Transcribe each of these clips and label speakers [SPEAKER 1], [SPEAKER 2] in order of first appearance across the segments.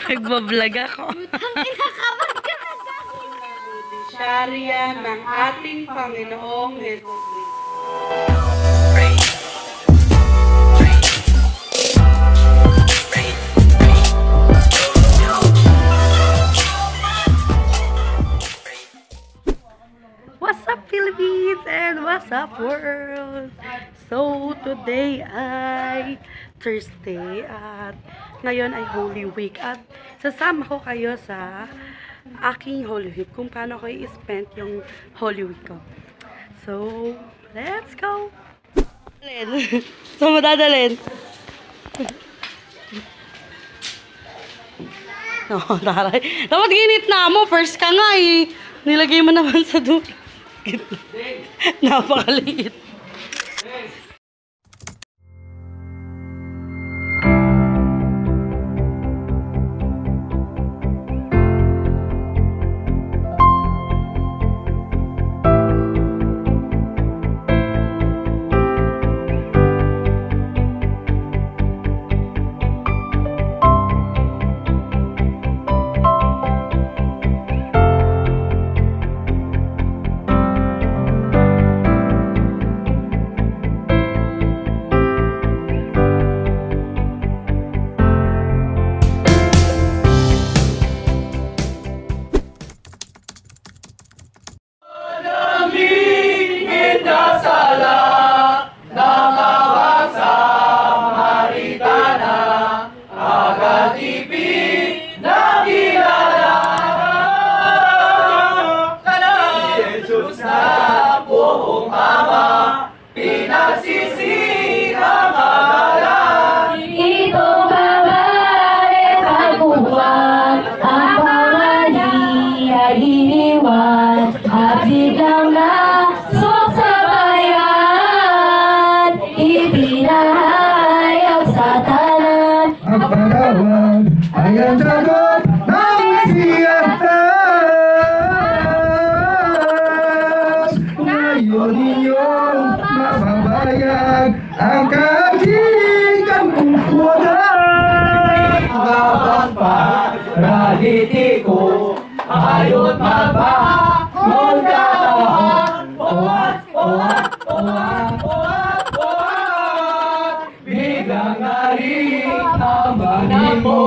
[SPEAKER 1] Nagbablog ako. Sharia ng ating Panginoong Jesucristo. What's up Philippines and what's up world? So today ay Thursday at ngayon ay Holy Week at sasama ko kayo sa aking Holy Week kung paano ko i-spend yung Holy Week ko. So, let's go! So, madadalhin. Oh, taray. Dapat ginit na mo. First ka nga eh. Nilagay mo naman sa dulo. Napakaliit.
[SPEAKER 2] Ayan dragon ng siyatas, ngayon inyong mababayag ang kagigan kong kuwagan. Habang pa, raliti ko, ayot magbangon ka. Oat, oat, oat, oat, oat, biglang narin ang bangin mo.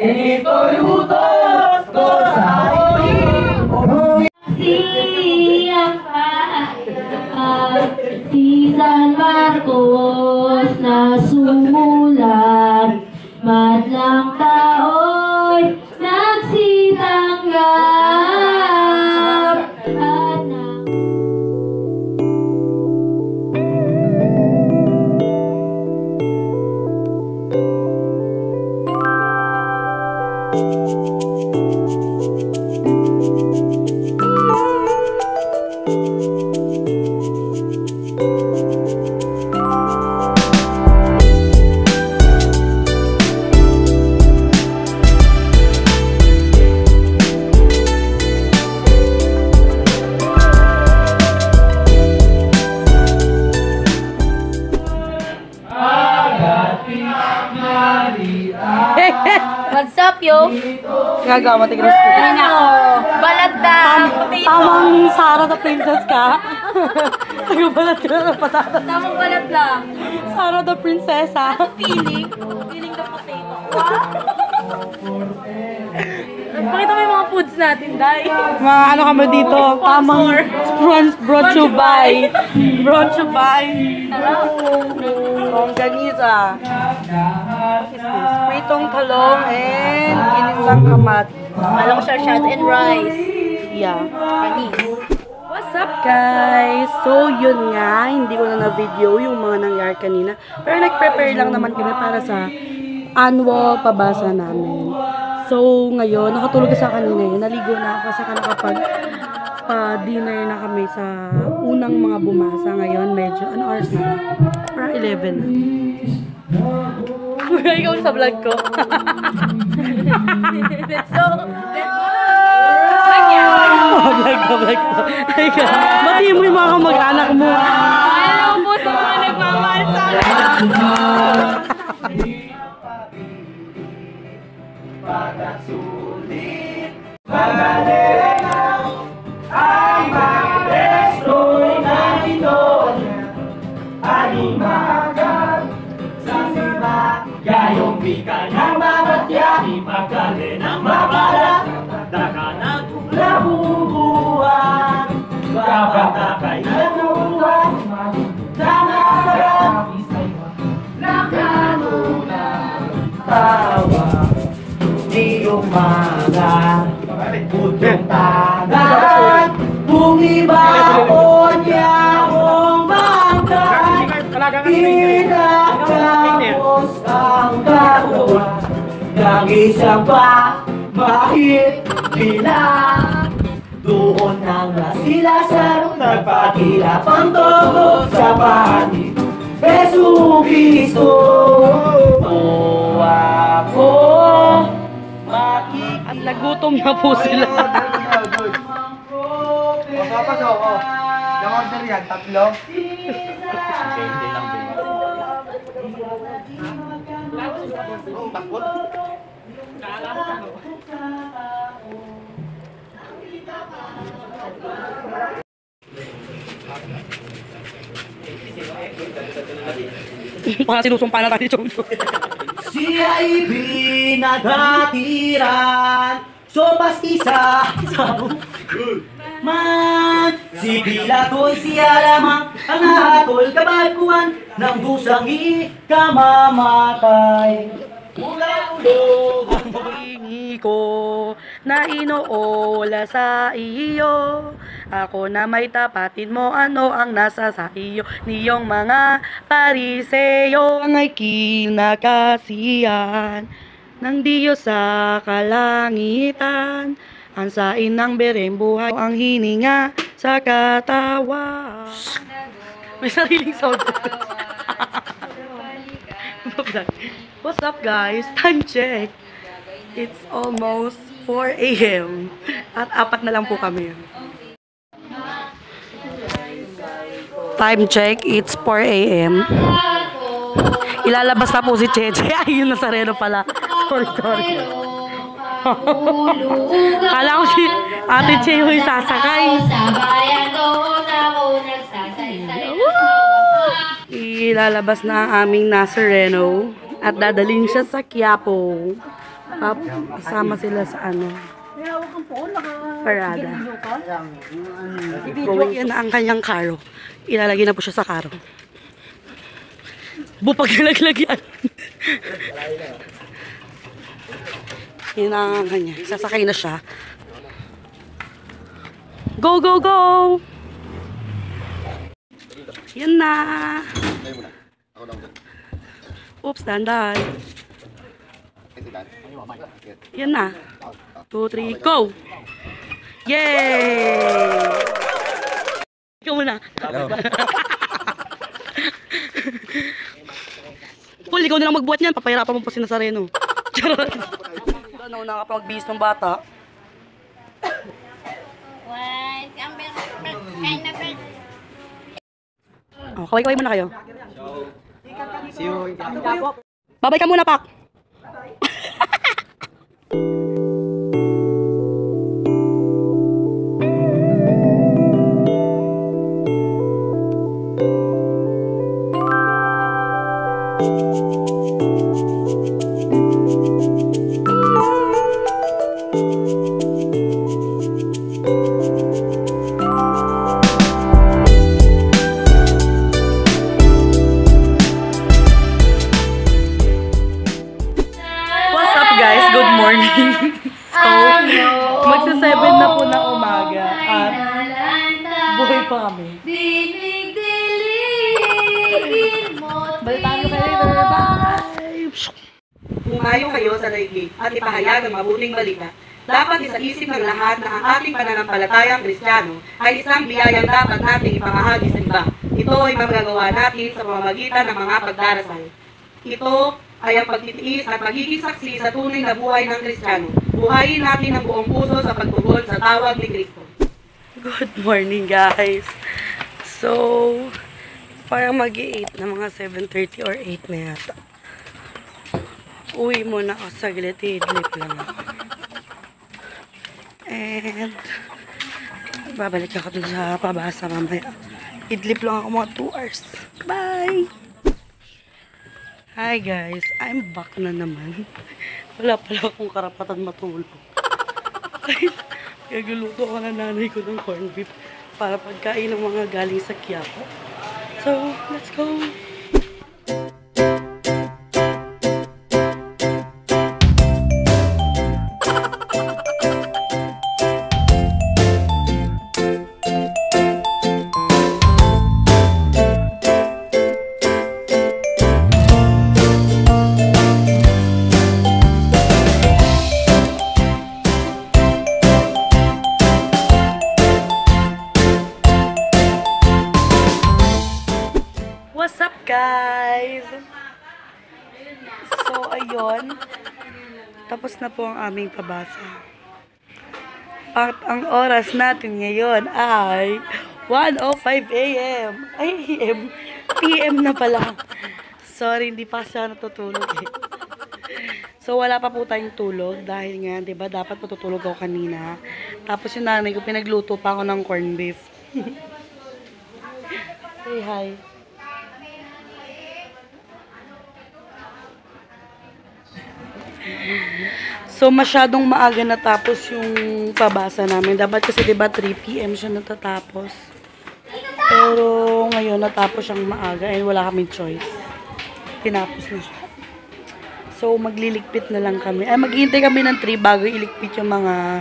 [SPEAKER 2] Ito'y utos ko sa iyo.
[SPEAKER 3] Siyang paayaan si San Marcos na sumulat, madlang tao'y nagsitanggap at
[SPEAKER 4] What's up, yo?
[SPEAKER 1] Gagawa mo, tigres ko.
[SPEAKER 4] Balat na!
[SPEAKER 1] Tamang Sarah the Princess ka? Tagabalat ka na ng patatas.
[SPEAKER 4] Tamang balat lang.
[SPEAKER 1] Sarah the Prinsesa.
[SPEAKER 4] Feeling the potato. Pakita mo yung mga foods natin, Day.
[SPEAKER 1] Mga ano kami dito, tamang brought you by. Brought you by. Longganisa. What is this? Pritong talong and ginisang kamatis.
[SPEAKER 4] Malong shashad and rice.
[SPEAKER 1] Yeah.
[SPEAKER 4] Panis.
[SPEAKER 1] What's up guys? So yun nga, hindi ko na na-video yung mga nangyari kanina. Pero nag-prepare lang naman kami para sa annual pabasa namin. So ngayon, nakatulog sa kanina yun. Naligo na ako kasi pa-dinner na kami sa unang mga bumasa. Ngayon medyo, ano oras na? Para 11 na. Ikaw sa vlog ko.
[SPEAKER 4] Let's go!
[SPEAKER 1] Vlog ko. Bati mo yung mga kamag-anak mo.
[SPEAKER 4] Ayaw po sa mga nagmamahal sa akin.
[SPEAKER 2] Pagkasulit, magaling ay mag-destroy na ito. Animagat sa siba, gayong bika ng mabatya, ipagkali ng mabalat, dakanag nabubuhan, kapatakay nabubuhan, nangasarap, nakamulan, tawa, di umaga, putong tagat, bumibaon niya akong bangka, tinatapos ang gagawa, ng isang pa, mahit, doon nang sila sa nagpakilap ang togo sa panig, Jesu Cristo. O ako,
[SPEAKER 1] At nagutom na po sila.
[SPEAKER 2] Papas ako. Yung order yan, 3.
[SPEAKER 1] Parang sinusumpa na tayo, Jojo.
[SPEAKER 2] Siya'y pinagatiran, sopas isa sa man. Si Pilato'y siya lamang ang nahatol kabaguan ng dusang ikamamatay. Mula ulo
[SPEAKER 1] Ang hingi ko na inoola sa iyo, ako na may tapatin mo ano ang nasa sa iyo. Niyong mga pariseyo ang ay kinakasiyan ng Diyos sa kalangitan. Ang sain ng bereng buhay ang hininga sa katawa. May sariling sound. What's up guys? Time check. It's almost 4 a.m. At 4 na lang po kami. Time check, it's 4 a.m. Ilalabas na po si Cheche. Ayun na Nazareno pala. Sorry. Kala ko si Ate Che yung sasakay. Ilalabas na ang aming Nazareno at dadalhin siya sa Quiapo. Kasama sila sa parada. Yan na ang kanyang karo. Ilalagay na po siya sa karo. Bupag nalagyan. Yan ang kanya. Sasakay na siya. Go, go, go! Yan na. Oops, dandan. Yan na. 2, 3, go! Yay! Ikaw muna. Paul, ikaw na lang magbuhat niyan. Papahirapan mo pa si Nazareno. Charot. Ano, nakapag-bihis ng bata. Oh, kaway-kaway muna kayo.
[SPEAKER 2] See you.
[SPEAKER 1] Babay ka muna, Pak. Guys, good morning. So, magsa-7 na po na umaga at buhay pa kami. Balitaan nyo kayo later. Bye! Humayo kayo sa daigdig at ipahayag ang mabuting balita. Dapat isa-isip ng lahat na ang ating pananampalatayang Kristiyano ay isang biyayang dapat nating ipamahagi sa iba. Ito ay magagawa natin sa pamamagitan ng mga pagdarasal. Ito ay ang pagtitiis at magiging saksi sa tunay na buhay ng Kristiyano. Buhayin natin ang buong puso sa pagtugon sa tawag ni Kristo. Good morning guys. So, parang mag-8 na mga 7:30 or 8 na yata. Uwi muna ako saglit. I-idlip lang ako. And babalik ako dun sa pabasa mamaya. Idlip lang ako mga 2 hours. Bye! Hi guys, I'm back na naman. Wala pala akong karapatan matulog. Nagluluto ako ng nanay ko ng corned beef para pagkain ng mga galing sa Quiapo. So, let's go! What's up, guys? So, ayun. Tapos na po ang aming pabasa. At ang oras natin ngayon ay 1:05 a.m. Ay, a.m. p.m. na pala. Sorry, hindi pa siya natutulog eh. So, wala pa po tayong tulog dahil nga, di ba, dapat matutulog ako kanina. Tapos yung nanay ko, pinagluto pa ako ng corned beef. Say hi. So, masyadong maaga natapos yung pabasa namin. Dapat kasi, diba, 3 p.m. siya natatapos. Pero, ngayon, natapos siyang maaga and wala kaming choice. Tinapos na siya. So, magliligpit na lang kami. Ay, maghihintay kami ng 3 bago iligpit yung mga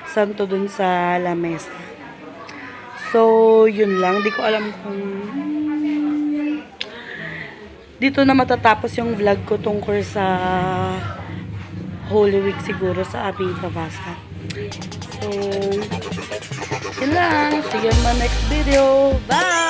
[SPEAKER 1] santo dun sa lamesa. So, yun lang. Di ko alam kung dito na matatapos yung vlog ko tungkol sa Holy Week siguro sa aming pabasa. So, yun lang. See you in my next video. Bye!